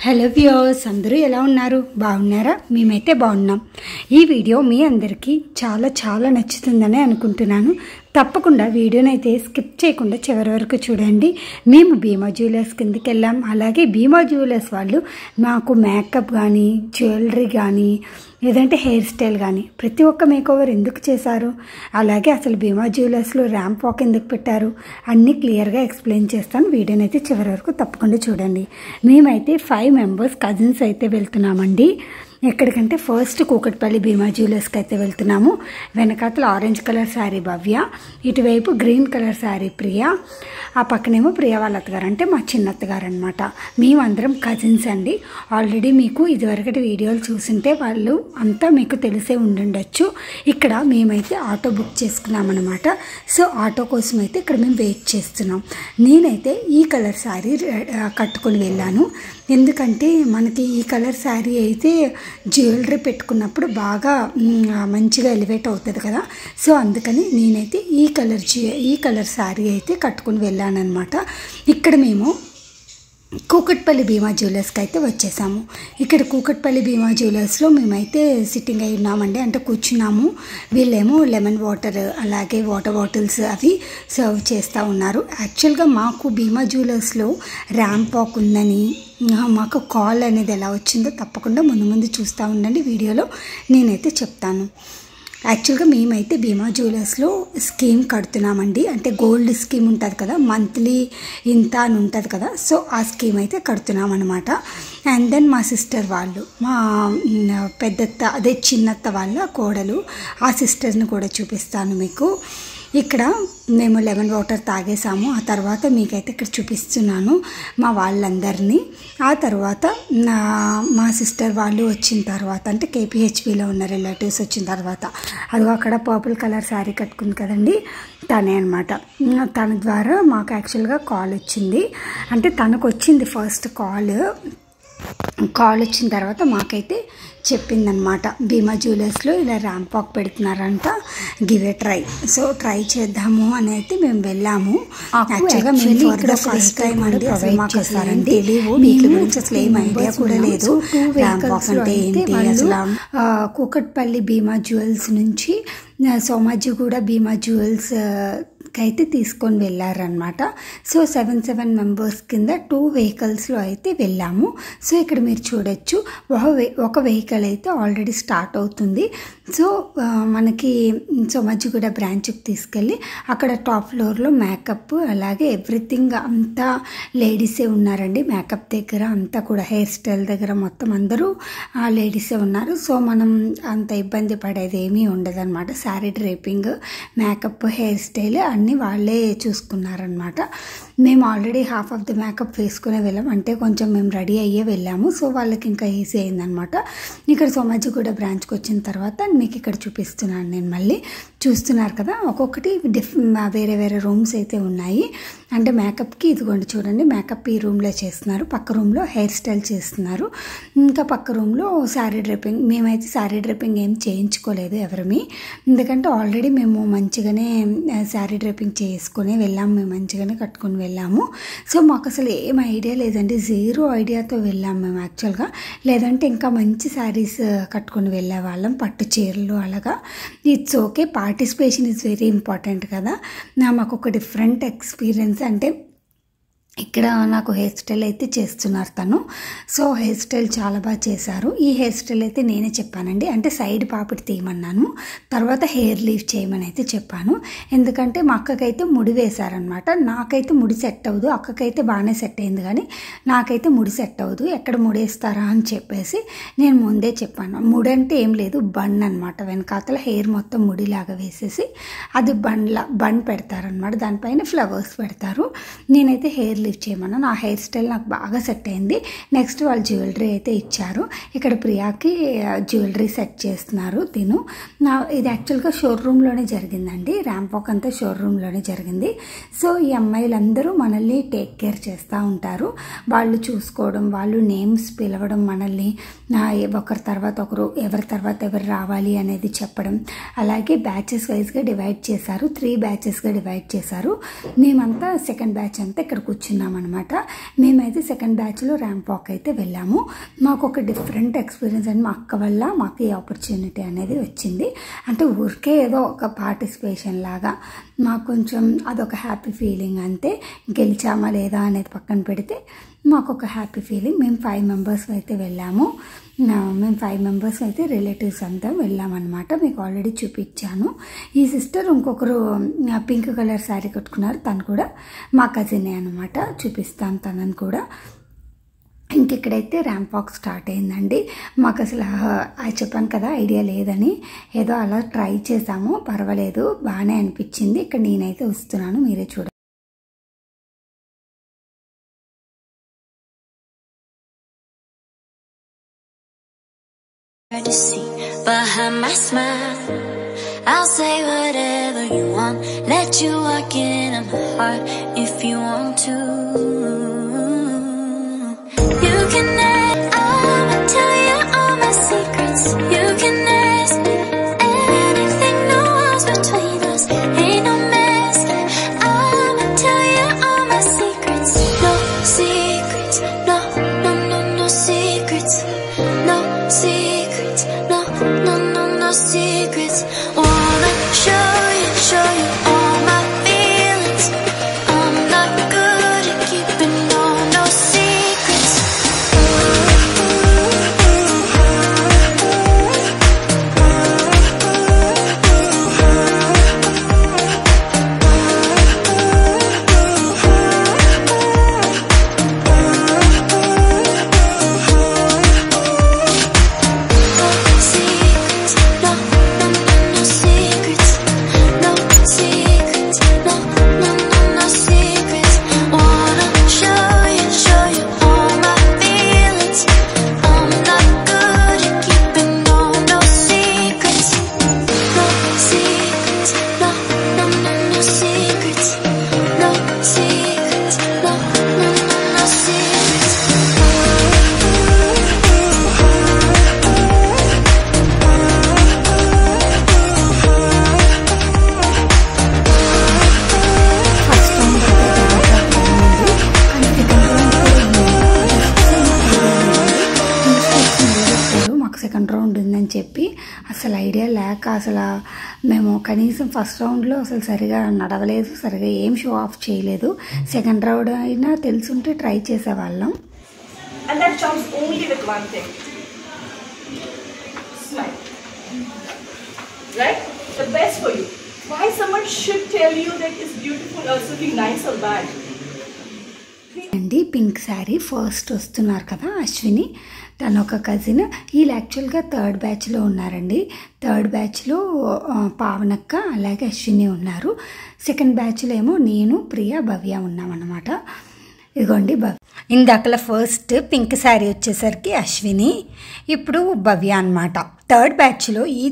Hello viewers, అందరూ ఎలా ఉన్నారు? బాగున్నారా? మేమైతే బాగున్నాం. ఈ వీడియో మీ అందరికీ చాలా నచ్చుతుందని అనుకుంటున్నాను. తప్పకుండా వీడియోనైతే స్కిప్ చేయకుండా చివరి వరకు చూడండి. మేము భీమా జ్యువెలర్స్ కిందకి వెళ్ళాం. అలాగే భీమా జ్యువెలర్స్ వాళ్ళు మాకు మేకప్ కానీ, జ్యువెలరీ కానీ, లేదంటే హెయిర్ స్టైల్ కానీ ప్రతి ఒక్క మేకోవర్ ఎందుకు చేశారు, అలాగే అసలు భీమా జ్యువెలర్స్లో ర్యాంప్ వాక్ ఎందుకు పెట్టారు అన్నీ క్లియర్గా ఎక్స్ప్లెయిన్ చేస్తాను. వీడియోని అయితే చివరి వరకు తప్పకుండా చూడండి. మేమైతే 5 మెంబర్స్ కజిన్స్ అయితే వెళ్తున్నామండి. ఎక్కడికంటే ఫస్ట్ కూకట్పల్లి భీమా జ్యువెలర్స్కి అయితే వెళ్తున్నాము. వెనకాతల ఆరెంజ్ కలర్ శారీ భవ్య, ఇటువైపు గ్రీన్ కలర్ శారీ ప్రియ, ఆ పక్కనేమో ప్రియ వాళ్ళ అత్తగారు అంటే మా చిన్నత్తగారు అనమాట. మేమందరం కజిన్స్ అండి. ఆల్రెడీ మీకు ఇదివరకటి వీడియోలు చూసింటే వాళ్ళు అంతా మీకు తెలిసే ఉండుండొచ్చు. ఇక్కడ మేమైతే ఆటో బుక్ చేసుకున్నామన్నమాట. సో ఆటో కోసం అయితే ఇక్కడ మేము వెయిట్ చేస్తున్నాం. నేనైతే ఈ కలర్ శారీ కట్టుకొని వెళ్ళాను. ఎందుకంటే మనకి ఈ కలర్ శారీ అయితే జ్యువెలరీ పెట్టుకున్నప్పుడు బాగా మంచిగా ఎలివేట్ అవుతుంది కదా. సో అందుకని నేనైతే ఈ కలర్ శారీ అయితే కట్టుకుని వెళ్ళాను అనమాట. ఇక్కడ మేము కూకట్పల్లి భీమా జ్యువెలర్స్కి అయితే వచ్చేసాము. ఇక్కడ కూకట్పల్లి భీమా జ్యువెలర్స్లో మేమైతే సిట్టింగ్ అయి ఉన్నామండి, అంటే కూర్చున్నాము. వీళ్ళేమో లెమన్ వాటర్ అలాగే వాటర్ బాటిల్స్ అవి సర్వ్ చేస్తూ ఉన్నారు. యాక్చువల్గా మాకు భీమా జ్యువెలర్స్లో ర్యాంప్ వాక్ ఉందని మాకు కాల్ అనేది ఎలా వచ్చిందో తప్పకుండా ముందు చూస్తూ ఉండండి. వీడియోలో నేనైతే చెప్తాను. యాక్చువల్గా మేమైతే భీమా జ్యువెలర్స్లో స్కీమ్ కడుతున్నామండి, అంటే గోల్డ్ స్కీమ్ ఉంటుంది కదా, మంత్లీ ఇంత అని ఉంటుంది కదా. సో ఆ స్కీమ్ అయితే కడుతున్నాం అనమాట. అండ్ దెన్ మా సిస్టర్ వాళ్ళు, మా పెద్దత్త అదే చిన్నత్త వాళ్ళ కోడలు, ఆ సిస్టర్ని కూడా చూపిస్తాను మీకు. ఇక్కడ మేము లెమన్ వాటర్ తాగేసాము. ఆ తర్వాత మీకైతే ఇక్కడ చూపిస్తున్నాను మా వాళ్ళందరినీ. ఆ తర్వాత మా సిస్టర్ వాళ్ళు వచ్చిన తర్వాత, అంటే కేపీహెచ్పిలో ఉన్న రిలేటివ్స్ వచ్చిన తర్వాత, అదిగో అక్కడ పర్పుల్ కలర్ శారీ కట్టుకుంది కదండి, తనే అనమాట. తన ద్వారా మాకు యాక్చువల్గా కాల్ వచ్చింది, అంటే తనకు వచ్చింది ఫస్ట్ కాల్ వచ్చిన తర్వాత మాకైతే చెప్పిందనమాట, భీమా జ్యువెలర్స్లో ఇలా ర్యాంప్ వాక్ పెడుతున్నారంట, give a try, so try చేద్దాము అని అయితే మేము వెళ్ళాము. యాక్చువల్గా మేము ఇక్కడ ఫస్ట్ టైం అండి, అసలు మాకు అసలు తెలియదు, వీటి గురించి అసలు ఏం ఐడియా కూడా లేదు. ర్యాంప్ వాక్ అంటే ఏంటి అసలు. కూకట్పల్లి భీమా జ్యువెల్స్ నుంచి సోమాజిగూడ భీమా జ్యువెల్స్ అయితే తీసుకొని వెళ్ళారనమాట. సో 7 మెంబర్స్ కింద 2 వెహికల్స్లో అయితే వెళ్ళాము. సో ఇక్కడ మీరు చూడొచ్చు, ఒక వెహికల్ అయితే ఆల్రెడీ స్టార్ట్ అవుతుంది. సో మనకి సోమాజిగూడ బ్రాంచ్కి తీసుకెళ్ళి అక్కడ టాప్ ఫ్లోర్లో మేకప్ అలాగే ఎవ్రీథింగ్ అంతా లేడీసే ఉన్నారండి. మేకప్ దగ్గర అంతా కూడా, హెయిర్ స్టైల్ దగ్గర మొత్తం అందరూ లేడీసే ఉన్నారు. సో మనం అంత ఇబ్బంది పడేది ఏమీ ఉండదన్నమాట. Sari draping, makeup, hair style అన్నీ వాళ్ళే చూసుకున్నారనమాట. మేము already half of the makeup వేసుకునే వెళ్ళాం, అంటే కొంచెం మేము రెడీ అయ్యే వెళ్ళాము. సో వాళ్ళకి ఇంకా ఈజీ అయిందనమాట. ఇక్కడ సోమాజిగూడ బ్రాంచ్కి వచ్చిన తర్వాత మీకు ఇక్కడ చూపిస్తున్నాను నేను. మళ్ళీ చూస్తున్నారు కదా, ఒక్కొక్కటి వేరే రూమ్స్ అయితే ఉన్నాయి. అంటే మేకప్కి ఇదిగోండి చూడండి, మేకప్ ఈ రూమ్లో చేస్తున్నారు, పక్క రూమ్లో హెయిర్ స్టైల్ చేస్తున్నారు, ఇంకా పక్క రూమ్లో శారీ డ్రేపింగ్. మేమైతే శారీ డ్రేపింగ్ ఏం చేయించుకోలేదు ఎవరిమి, ఎందుకంటే ఆల్రెడీ మేము మంచిగానే శారీ డ్రేపింగ్ చేసుకుని వెళ్ళాము, మేము మంచిగానే కట్టుకొని వెళ్ళాము. సో మాకు అసలు ఏం ఐడియా లేదండి, 0 ఐడియాతో వెళ్ళాము మేము యాక్చువల్గా. లేదంటే ఇంకా మంచి శారీస్ కట్టుకొని వెళ్ళే వాళ్ళం, పట్టు చీరలు అలాగా. It's okay, participation is very important కదా. మాకు ఒక డిఫరెంట్ ఎక్స్పీరియన్స్, అంటే ఇక్కడ నాకు హెయిర్ స్టైల్ అయితే చేస్తున్నారు తను. సో హెయిర్ స్టైల్ చాలా బాగా చేశారు. ఈ హెయిర్ స్టైల్ అయితే నేనే చెప్పానండి, అంటే సైడ్ పాపిడి తీయమన్నాను, తర్వాత హెయిర్ లీవ్ చేయమని అయితే చెప్పాను. ఎందుకంటే మా అక్కకైతే ముడి వేశారనమాట. నాకైతే ముడి సెట్ అవ్వదు, అక్కకైతే బాగానే సెట్ అయింది, కానీ నాకైతే ముడి సెట్ అవ్వదు. ఎక్కడ ముడేస్తారా అని చెప్పేసి నేను ముందే చెప్పాను. ముడి అంటే ఏం లేదు, బన్ అనమాట. వెనకాతల హెయిర్ మొత్తం ముడిలాగా వేసేసి అది బన్ పెడతారనమాట, దానిపైన ఫ్లవర్స్ పెడతారు. నేనైతే హెయిర్ లీవ్ చేయమన్నా. నా హెయిర్ స్టైల్ నాకు బాగా సెట్ అయింది. నెక్స్ట్ వాళ్ళు జ్యువెలరీ అయితే ఇచ్చారు. ఇక్కడ ప్రియాకి జ్యువెలరీ సెట్ చేస్తున్నారు తిను. ఇది యాక్చువల్గా షోరూంలోనే జరిగిందండి, ర్యాంప్ వాక్ అంతా షోరూంలోనే జరిగింది. సో ఈ అమ్మాయిలందరూ మనల్ని టేక్ కేర్ చేస్తూ ఉంటారు, వాళ్ళు చూసుకోవడం, వాళ్ళు నేమ్స్ పిలవడం, మనల్ని ఒకరి తర్వాత ఒకరు, ఎవరి తర్వాత ఎవరు రావాలి అనేది చెప్పడం. అలాగే బ్యాచెస్ వైజ్గా డివైడ్ చేశారు, 3 బ్యాచెస్గా డివైడ్ చేశారు. మేమంతా సెకండ్ బ్యాచ్ అంతా ఇక్కడ కూర్చున్నాం కూర్చున్నాం అనమాట. మేమైతే సెకండ్ బ్యాచ్లో ర్యాంప్ వాక్ అయితే వెళ్ళాము. మాకు ఒక డిఫరెంట్ ఎక్స్పీరియన్స్ అండి. మా అక్క వల్ల మాకు ఈ ఆపర్చునిటీ అనేది వచ్చింది. అంటే ఊరికే ఏదో ఒక పార్టిసిపేషన్ లాగా మాకు కొంచెం అదొక హ్యాపీ ఫీలింగ్ అంతే. గెలిచామా లేదా అనేది పక్కన పెడితే మాకు ఒక హ్యాపీ ఫీలింగ్. మేము 5 మెంబర్స్ అయితే వెళ్ళాము. మేము 5 మెంబర్స్ అయితే రిలేటివ్స్ అంతా వెళ్ళామన్నమాట. మీకు ఆల్రెడీ చూపించాను. ఈ సిస్టర్ ఇంకొకరు పింక్ కలర్ శారీ కట్టుకున్నారు, తను కూడా మా కజినే అనమాట. చూపిస్తాను తనని కూడా. ఇంకెక్కడైతే ర్యాంప్ వాక్ స్టార్ట్ అయిందండి. మాకు అసలు చెప్పాను కదా ఐడియా లేదని, ఏదో అలా ట్రై చేసాము, పర్వాలేదు బాగానే అనిపించింది. ఇక్కడ నేనైతే వస్తున్నాను, మీరే చూడండి. To see behind my smile, I'll say whatever you want, let you walk into my heart if you want to. You can ask, I'ma tell you all my secrets. You can ask me anything, no walls between us, ain't no mess. I'ma tell you all my secrets. No secrets, no, no, no, no secrets. No secrets, no, no, no, no secrets. Wanna show you all my feelings. I'm not good at keeping no secrets. Second round ఉందని చెప్పి అసలు idea లేక అసలు మేము కనీసం first రౌండ్లో అసలు సరిగా నడవలేదు, సరిగా ఏం షో ఆఫ్ చేయలేదు. సెకండ్ రౌండ్ అయినా తెలుసుంటే ట్రై చేసేవాళ్ళం. And that comes only with one thing. Smile. Right? The best for you. Why someone should tell you that it's beautiful or something nice or bad? అండి pink sari first వస్తున్నారు కదా అశ్విని, తను ఒక cousin. వీళ్ళు యాక్చువల్గా 3rd బ్యాచ్లో ఉన్నారండి. 3rd బ్యాచ్లో పావనక్క అలాగే అశ్విని ఉన్నారు. 2nd బ్యాచ్లో ఏమో నేను, ప్రియ, భవ్య ఉన్నామన్నమాట. ఇదిగోండి ఇందాకల ఫస్ట్ పింక్ శారీ వచ్చేసరికి అశ్విని, ఇప్పుడు భవ్య అనమాట. 3rd బ్యాచ్లో ఈ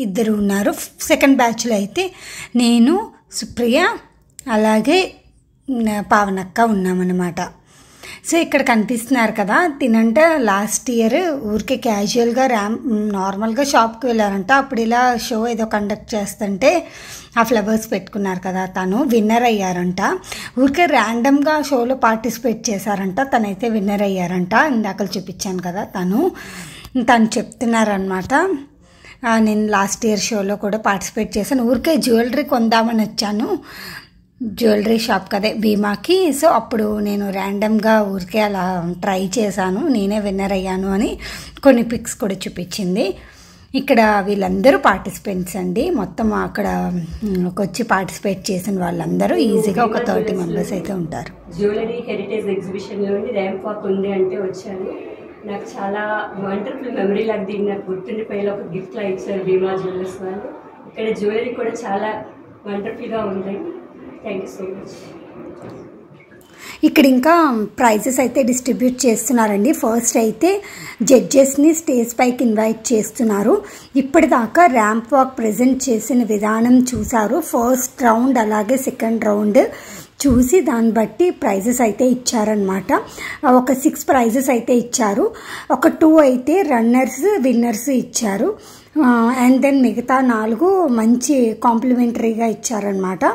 ఇద్దరు ఉన్నారు. 2nd బ్యాచ్లో అయితే నేను, సుప్రియ అలాగే పావనక్క ఉన్నామన్నమాట. సో ఇక్కడ కనిపిస్తున్నారు కదా, తినంట లాస్ట్ ఇయర్ ఊరికే క్యాజువల్గా నార్మల్గా షాప్కి వెళ్ళారంట. అప్పుడు ఇలా షో ఏదో కండక్ట్ చేస్తుంటే ఆ ఫ్లవర్స్ పెట్టుకున్నారు కదా, తను విన్నర్ అయ్యారంట. ఊరికే ర్యాండమ్గా షోలో పార్టిసిపేట్ చేశారంట, తనైతే విన్నర్ అయ్యారంట. ఇందాక చూపించాను కదా, తను చెప్తున్నారనమాట. నేను లాస్ట్ ఇయర్ షోలో కూడా పార్టిసిపేట్ చేశాను, ఊరికే జ్యువెలరీ కొందామని వచ్చాను, జ్యువెలరీ షాప్ కదే భీమాకి. సో అప్పుడు నేను ర్యాండమ్గా ఊరికే అలా ట్రై చేశాను, నేనే విన్నర్ అయ్యాను అని కొన్ని పిక్స్ కూడా చూపించింది. ఇక్కడ వీళ్ళందరూ పార్టిసిపెంట్స్ అండి. మొత్తం అక్కడ వచ్చి పార్టిసిపేట్ చేసిన వాళ్ళందరూ ఈజీగా ఒక 30 మెంబర్స్ అయితే ఉంటారు. జ్యువెలరీ హెరిటేజ్ ఎగ్జిబిషన్లోని ర్యాంప్ వాక్ ఉంది అంటే వచ్చాను. నాకు చాలా వండర్ఫుల్ మెమరీ లాగా దీన్ని నాకు గుర్తుండిపోయేలా ఒక గిఫ్ట్లా ఇచ్చారు భీమా జ్యువెలర్స్ వాళ్ళు. ఇక్కడ జ్యువెలరీ కూడా చాలా వండర్ఫుల్గా ఉంది. Thank you so much. ఇక్కడ ఇంకా ప్రైజెస్ అయితే డిస్ట్రిబ్యూట్ చేస్తున్నారండి. ఫస్ట్ అయితే జడ్జెస్ని స్టేజ్ పైకి ఇన్వైట్ చేస్తున్నారు. ఇప్పటిదాకా ర్యాంప్ వాక్ ప్రజెంట్ చేసిన విధానం చూసారు. ఫస్ట్ రౌండ్ అలాగే సెకండ్ రౌండ్ చూసి దాన్ని బట్టి ప్రైజెస్ అయితే ఇచ్చారనమాట. ఒక 6 ప్రైజెస్ అయితే ఇచ్చారు. ఒక 2 అయితే రన్నర్స్ విన్నర్స్ ఇచ్చారు. అండ్ దెన్ మిగతా 4 మంచి కాంప్లిమెంటరీగా ఇచ్చారనమాట.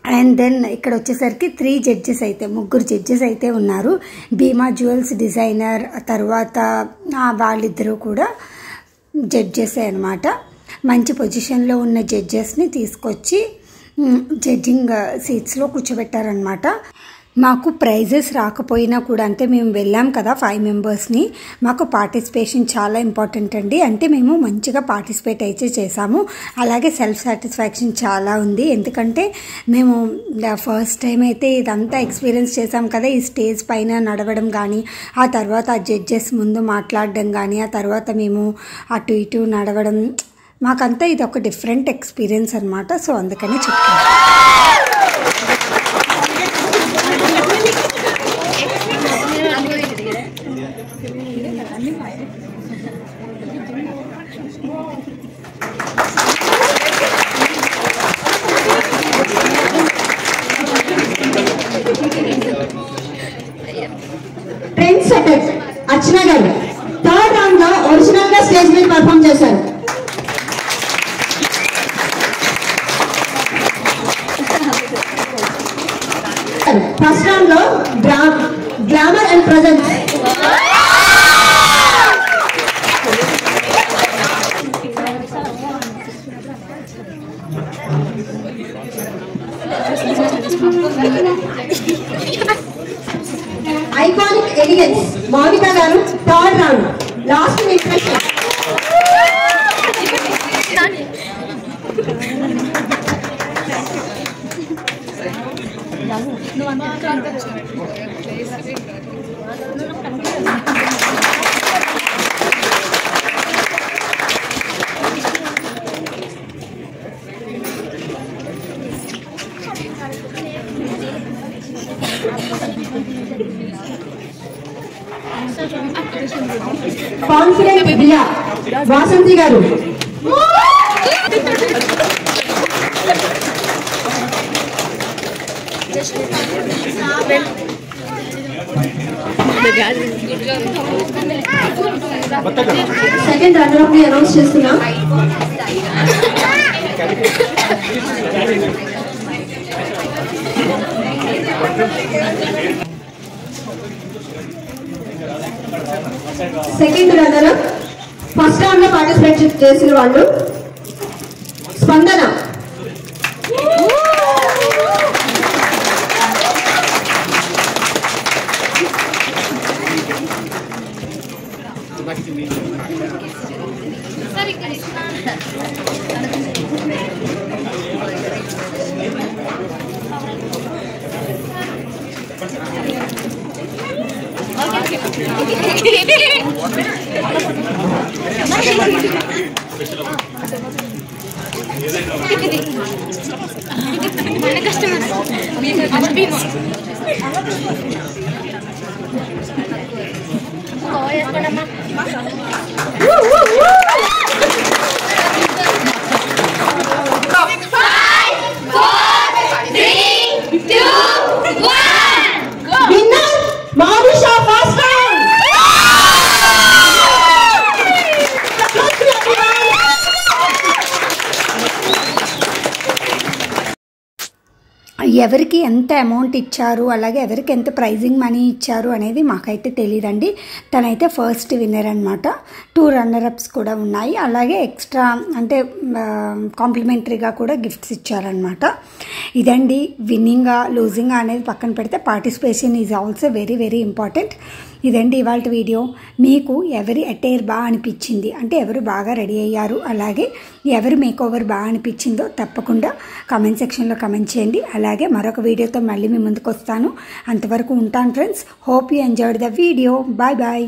అండ్ దెన్ ఇక్కడ వచ్చేసరికి 3 జడ్జెస్ అయితే 3 జడ్జెస్ అయితే ఉన్నారు. భీమా జ్యువెల్స్ డిజైనర్ తర్వాత వాళ్ళిద్దరూ కూడా జడ్జెసే అనమాట. మంచి పొజిషన్లో ఉన్న జడ్జెస్ని తీసుకొచ్చి జడ్జింగ్ సీట్స్లో కూర్చోబెట్టారనమాట. మాకు ప్రైజెస్ రాకపోయినా కూడా అంటే మేము వెళ్ళాం కదా 5 మెంబర్స్ని, మాకు పార్టిసిపేషన్ చాలా ఇంపార్టెంట్ అండి. అంటే మేము మంచిగా పార్టిసిపేట్ అయితే చేసాము. అలాగే సెల్ఫ్ సాటిస్ఫాక్షన్ చాలా ఉంది. ఎందుకంటే మేము ఫస్ట్ టైం అయితే ఇదంతా ఎక్స్పీరియన్స్ చేసాం కదా, ఈ స్టేజ్ పైన నడవడం కానీ, ఆ తర్వాత ఆ జడ్జెస్ ముందు మాట్లాడడం కానీ, ఆ తర్వాత మేము అటు ఇటు నడవడం, మాకంతా ఇది ఒక డిఫరెంట్ ఎక్స్పీరియన్స్ అనమాట. సో అందుకని చెప్తాను. ట్రెండ్ సెటర్ అర్చన గారు 3rd రౌండ్ లో ఒరిజినల్ గా స్టేజ్ మీద పర్ఫామ్ చేశారు. ఫస్ట్ రౌండ్ లో glamour and presence. Iconic elegance Mounika గారు 3rd round last impression. Confident Diya Vasanthi గారు. సెకండ్ రన్నర్ అప్ ని అనౌన్స్ చేస్తున్నాం. Second runner up first round లో పార్టిసిపేట్ చేసిన వాళ్ళు స్పందన. ఎవరికి ఎంత అమౌంట్ ఇచ్చారు, అలాగే ఎవరికి ఎంత ప్రైజింగ్ మనీ ఇచ్చారు అనేది మాకైతే తెలియదండి. తనైతే ఫస్ట్ విన్నర్ అనమాట. 2 రన్నరప్స్ కూడా ఉన్నాయి. అలాగే ఎక్స్ట్రా అంటే కాంప్లిమెంటరీగా కూడా గిఫ్ట్స్ ఇచ్చారనమాట. ఇదండి విన్నింగా లూజింగా అనేది పక్కన పెడితే participation is also very very important. ఇదండి ఇవాళ వీడియో. మీకు ఎవరి అటైర్ బాగా అనిపించింది, అంటే ఎవరు బాగా రెడీ అయ్యారు, అలాగే ఎవరు మేకోవర్ బాగా అనిపించిందో తప్పకుండా కామెంట్ సెక్షన్లో కామెంట్ చేయండి. అలాగే మరొక వీడియోతో మళ్ళీ మీ ముందుకు వస్తాను. అంతవరకు ఉంటాను friends. Hope you enjoyed the video. Bye bye.